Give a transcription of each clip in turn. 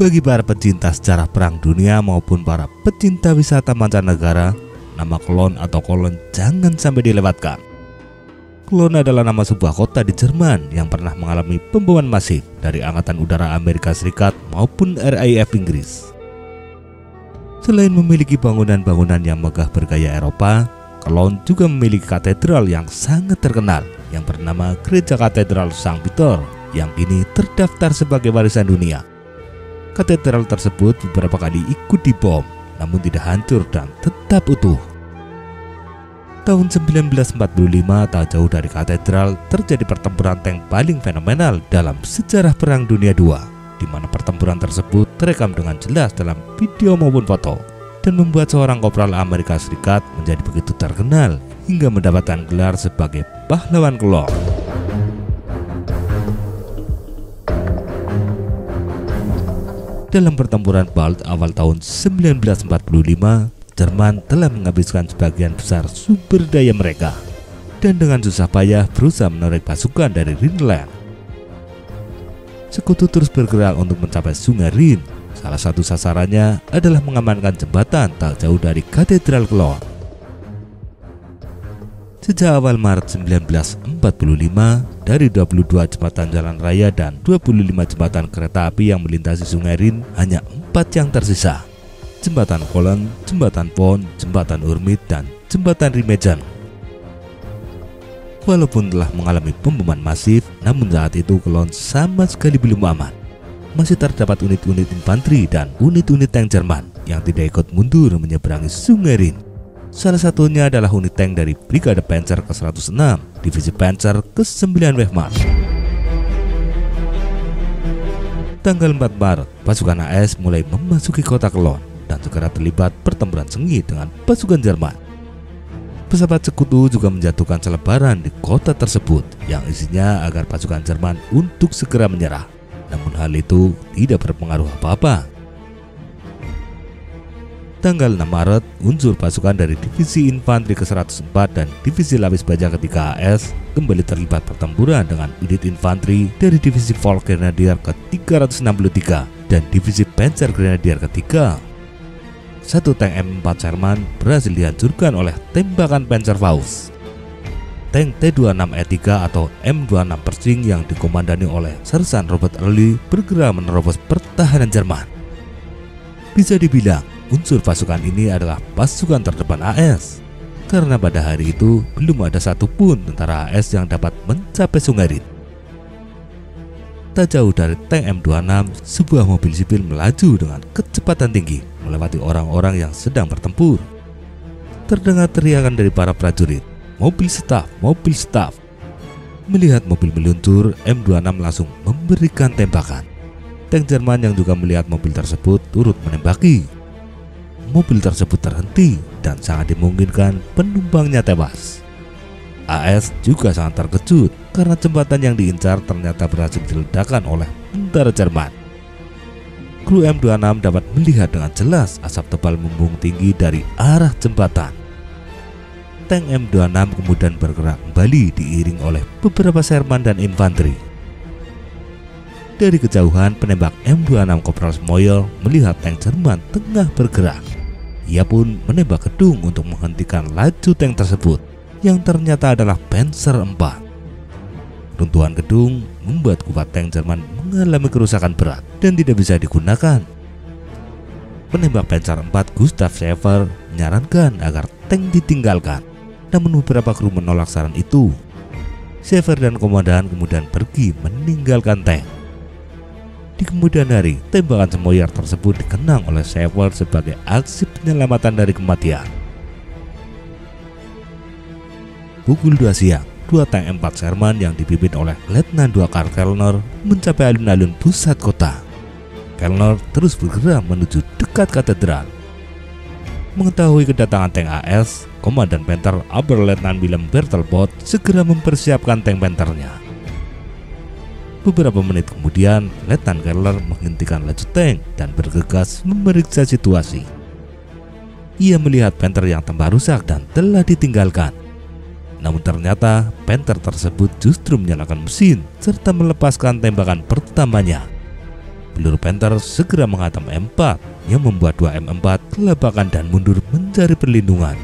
Bagi para pecinta sejarah perang dunia maupun para pecinta wisata mancanegara, nama Cologne atau Cologne jangan sampai dilewatkan. Cologne adalah nama sebuah kota di Jerman yang pernah mengalami pemboman masif dari Angkatan Udara Amerika Serikat maupun RAF Inggris. Selain memiliki bangunan-bangunan yang megah bergaya Eropa, Cologne juga memiliki katedral yang sangat terkenal yang bernama Gereja Katedral Sang Peter yang kini terdaftar sebagai warisan dunia. Katedral tersebut beberapa kali ikut dibom, namun tidak hancur dan tetap utuh. Tahun 1945, tak jauh dari katedral, terjadi pertempuran tank paling fenomenal dalam sejarah Perang Dunia II, di mana pertempuran tersebut terekam dengan jelas dalam video maupun foto, dan membuat seorang kopral Amerika Serikat menjadi begitu terkenal hingga mendapatkan gelar sebagai pahlawan Cologne. Dalam pertempuran Bulge awal tahun 1945, Jerman telah menghabiskan sebagian besar sumber daya mereka dan dengan susah payah berusaha menarik pasukan dari Rhineland. Sekutu terus bergerak untuk mencapai Sungai Rhin. Salah satu sasarannya adalah mengamankan jembatan tak jauh dari Katedral Cologne. Sejak awal Maret 1945, dari 22 jembatan jalan raya dan 25 jembatan kereta api yang melintasi Sungai Rhin, hanya 4 yang tersisa: Jembatan Cologne, Jembatan Pont, Jembatan Urmit, dan Jembatan Remagen. Walaupun telah mengalami pemboman masif, namun saat itu Cologne sama sekali belum aman. Masih terdapat unit-unit infanteri dan unit-unit tank Jerman yang tidak ikut mundur menyeberangi Sungai Rhin. Salah satunya adalah unit tank dari Brigade Panzer ke-106, Divisi Panzer ke-9 Wehrmacht. Tanggal 4 Maret, pasukan AS mulai memasuki kota Cologne dan segera terlibat pertempuran sengit dengan pasukan Jerman. Pesawat sekutu juga menjatuhkan selebaran di kota tersebut yang isinya agar pasukan Jerman untuk segera menyerah. Namun hal itu tidak berpengaruh apa-apa. Tanggal 6 Maret, unsur pasukan dari Divisi Infanteri ke-104 dan Divisi Lapis Baja ketiga AS kembali terlibat pertempuran dengan unit infanteri dari Divisi Volk Grenadier ke-363 dan Divisi Panzer Grenadier ketiga. Satu tank M4 Sherman berhasil dihancurkan oleh tembakan Panzerfaust. Tank T26E3 atau M26 Pershing yang dikomandani oleh Sersan Robert Early bergerak menerobos pertahanan Jerman. Bisa dibilang, unsur pasukan ini adalah pasukan terdepan AS, karena pada hari itu belum ada satupun tentara AS yang dapat mencapai Sungai Rhin. Tak jauh dari tank M26, sebuah mobil sipil melaju dengan kecepatan tinggi melewati orang-orang yang sedang bertempur. Terdengar teriakan dari para prajurit, "Mobil staf, mobil staf!" Melihat mobil meluncur, M26 langsung memberikan tembakan. Tank Jerman yang juga melihat mobil tersebut turut menembaki. Mobil tersebut terhenti dan sangat dimungkinkan penumpangnya tewas. AS juga sangat terkejut karena jembatan yang diincar ternyata berhasil diledakkan oleh tentara Jerman. Kru M26 dapat melihat dengan jelas asap tebal membumbung tinggi dari arah jembatan. Tank M26 kemudian bergerak kembali diiring oleh beberapa Sherman dan infanteri. Dari kejauhan, penembak M26 Kopral Smoyel melihat tank Jerman tengah bergerak. Ia pun menembak gedung untuk menghentikan laju tank tersebut, yang ternyata adalah Panzer IV. Runtuhan gedung membuat kuat tank Jerman mengalami kerusakan berat dan tidak bisa digunakan. Penembak Panzer IV Gustav Schäfer menyarankan agar tank ditinggalkan, namun beberapa kru menolak saran itu. Schäfer dan komandan kemudian pergi meninggalkan tank. Di kemudian hari, tembakan Smoyel tersebut dikenang oleh Schäfer sebagai aksi penyelamatan dari kematian. Pukul 2 siang, dua tank M4 Sherman yang dipimpin oleh Letnan 2 Karl Kellner mencapai alun-alun pusat kota. Kellner terus bergerak menuju dekat katedral. Mengetahui kedatangan tank AS, Komandan Panther Oberleutnant Willem Bertelbot segera mempersiapkan tank Panthernya. Beberapa menit kemudian, Letnan Kellner menghentikan laju tank dan bergegas memeriksa situasi. Ia melihat Panther yang tambah rusak dan telah ditinggalkan. Namun ternyata Panther tersebut justru menyalakan mesin serta melepaskan tembakan pertamanya. peluru Panther segera menghantam M4 yang membuat dua M4 kelabakan dan mundur mencari perlindungan.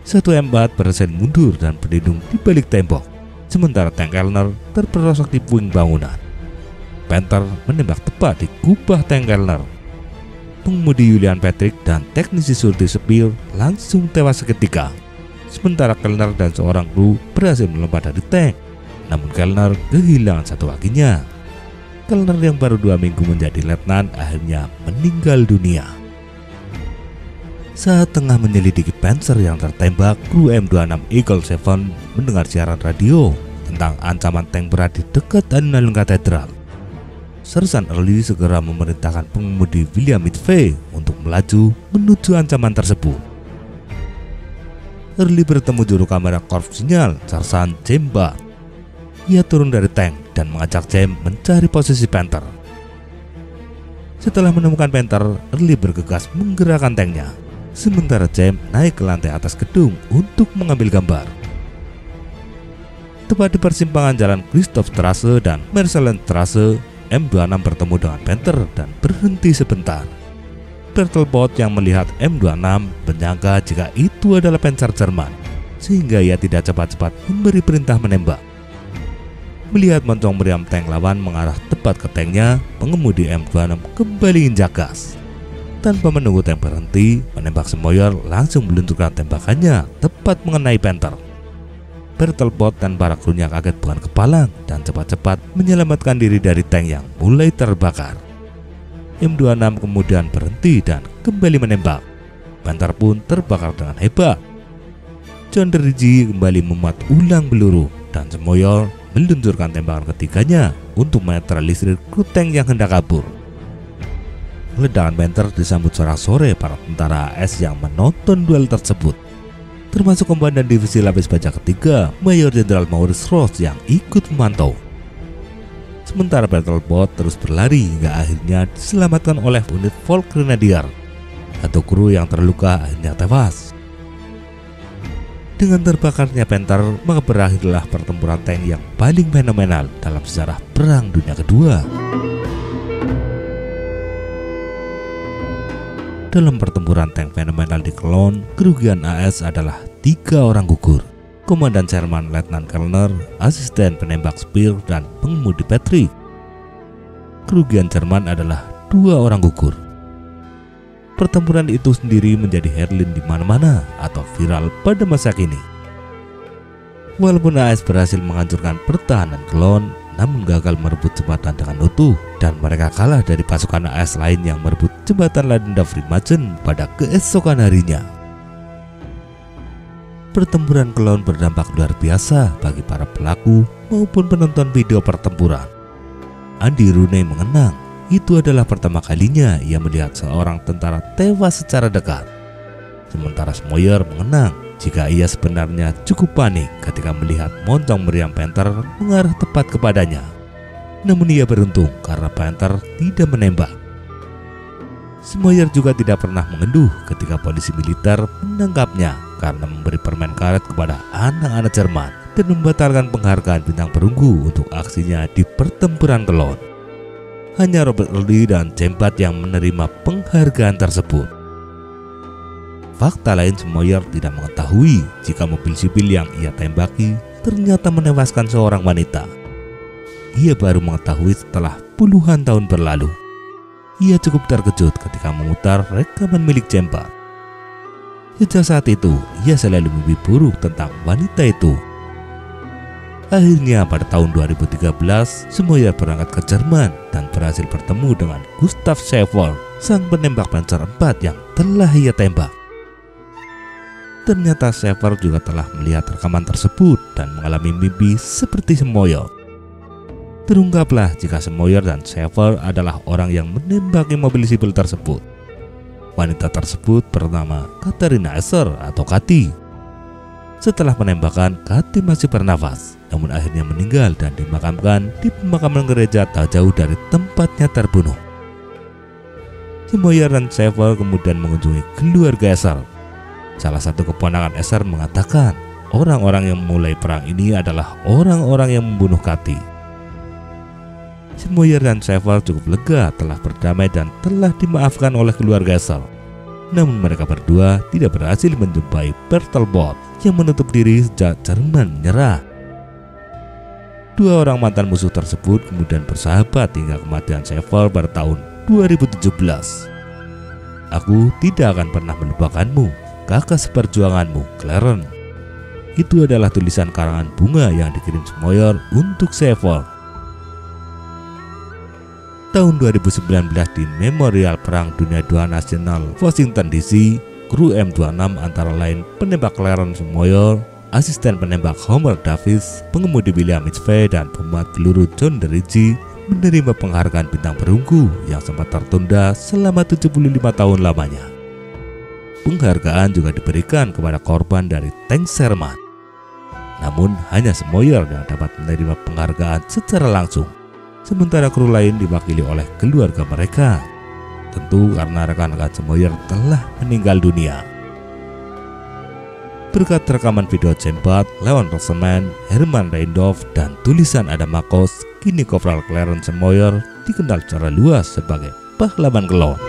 Satu M4 berhasil mundur dan berlindung di balik tembok, sementara tank Kellner terperosok di puing bangunan. Panther menembak tepat di kubah tank Kellner. Pengemudi Julian Patrick dan teknisi Surti Spear langsung tewas seketika, sementara Kellner dan seorang kru berhasil melompat dari tank. Namun Kellner kehilangan satu kakinya. Kellner yang baru 2 minggu menjadi letnan akhirnya meninggal dunia. Saat tengah menyelidiki Panzer yang tertembak, kru M26 Eagle 7 mendengar siaran radio tentang ancaman tank berat di dekat alun-alun katedral. Sersan Early segera memerintahkan pengemudi William Midway untuk melaju menuju ancaman tersebut. Early bertemu juru kamera Korps Sinyal, Sersan Jemba. Ia turun dari tank dan mengajak Jem mencari posisi Panther. Setelah menemukan Panther, Early bergegas menggerakkan tanknya, sementara Jem naik ke lantai atas gedung untuk mengambil gambar. Tepat di persimpangan jalan Christophstrasse dan Marselenstrasse, M26 bertemu dengan Panther dan berhenti sebentar. Bertelbot yang melihat M26 menyangka jika itu adalah Panzer Jerman, sehingga ia tidak cepat-cepat memberi perintah menembak. Melihat moncong meriam tank lawan mengarah tepat ke tanknya, pengemudi M26 kembali injak gas. Tanpa menunggu tank berhenti, penembak Semoyer langsung meluncurkan tembakannya tepat mengenai Panther. Bertelbot dan para krunya kaget bukan kepalang dan cepat-cepat menyelamatkan diri dari tank yang mulai terbakar. M26 kemudian berhenti dan kembali menembak. Panther pun terbakar dengan hebat. John Derigi kembali memuat ulang peluru dan Semoyer meluncurkan tembakan ketiganya untuk menetralisir kru tank yang hendak kabur. Ledakan Panther disambut sorak-sorai para tentara AS yang menonton duel tersebut, termasuk Komandan Divisi Lapis Baja Ketiga, Mayor Jenderal Maurice Ross yang ikut memantau. Sementara Bertelbot terus berlari hingga akhirnya diselamatkan oleh unit Volk Grenadier. Satu kru yang terluka akhirnya tewas. Dengan terbakarnya Panther, maka berakhirlah pertempuran tank yang paling fenomenal dalam sejarah Perang Dunia Kedua. Dalam pertempuran tank fenomenal di Cologne, kerugian AS adalah 3 orang gugur: Komandan Sherman Letnan Kellner, asisten penembak Spear, dan pengemudi Patrick. Kerugian Jerman adalah 2 orang gugur. Pertempuran itu sendiri menjadi headline di mana-mana atau viral pada masa kini. Walaupun AS berhasil menghancurkan pertahanan Cologne, namun gagal merebut jembatan dengan utuh, dan mereka kalah dari pasukan AS lain yang merebut jembatan Landendorf-Remagen pada keesokan harinya. Pertempuran Cologne berdampak luar biasa bagi para pelaku maupun penonton video pertempuran. Andy Rooney mengenang, itu adalah pertama kalinya ia melihat seorang tentara tewas secara dekat. Sementara Semoyer mengenang jika ia sebenarnya cukup panik ketika melihat moncong meriam Panther mengarah tepat kepadanya. Namun ia beruntung karena Panther tidak menembak. Semoyer juga tidak pernah mengeluh ketika polisi militer menangkapnya karena memberi permen karet kepada anak-anak Jerman dan membatalkan penghargaan bintang perunggu untuk aksinya di pertempuran Cologne. Hanya Robert Early dan Jembat yang menerima penghargaan tersebut. Fakta lain, Semoyer tidak mengetahui jika mobil sipil yang ia tembaki ternyata menewaskan seorang wanita. Ia baru mengetahui setelah puluhan tahun berlalu. Ia cukup terkejut ketika memutar rekaman milik Jembat. Sejak saat itu, ia selalu mimpi buruk tentang wanita itu. Akhirnya pada tahun 2013, Semoyer berangkat ke Jerman dan berhasil bertemu dengan Gustav Schäfer, sang penembak Panzer IV yang telah ia tembak. Ternyata Schäfer juga telah melihat rekaman tersebut dan mengalami mimpi seperti Semoyer. Terungkaplah jika Semoyer dan Schäfer adalah orang yang menembaki mobil sipil tersebut. Wanita tersebut bernama Katharina Esser atau Kati. Setelah penembakan, Kati masih bernafas, namun akhirnya meninggal dan dimakamkan di pemakaman gereja tak jauh dari tempatnya terbunuh. Semoyer dan Schäfer kemudian mengunjungi keluarga Esser. Salah satu keponakan Esser mengatakan, orang-orang yang memulai perang ini adalah orang-orang yang membunuh Kati. Semoyer dan Sever cukup lega telah berdamai dan telah dimaafkan oleh keluarga Essel. Namun mereka berdua tidak berhasil menjumpai Bertolt yang menutup diri sejak Jerman menyerah. Dua orang mantan musuh tersebut kemudian bersahabat hingga kematian Sever pada tahun 2017. Aku tidak akan pernah melupakanmu, kakak seperjuanganmu, Clarence. Itu adalah tulisan karangan bunga yang dikirim Semoyer untuk Sever. Tahun 2019 di Memorial Perang Dunia II Nasional Washington DC, kru M26 antara lain penembak Clarence Semoyer, asisten penembak Homer Davis, pengemudi William H.V. dan pemuat peluru John DeRiggi menerima penghargaan bintang perunggu yang sempat tertunda selama 75 tahun lamanya. Penghargaan juga diberikan kepada korban dari tank Sherman. Namun hanya Semoyer yang dapat menerima penghargaan secara langsung, sementara kru lain diwakili oleh keluarga mereka. Tentu karena rekan-rekan Semoyer telah meninggal dunia. Berkat rekaman video James Bart, Leon Rosenman, Herman Rheindorf, dan tulisan Adam Makos, kini Korporal Clarence Semoyer dikenal secara luas sebagai pahlawan Kelon.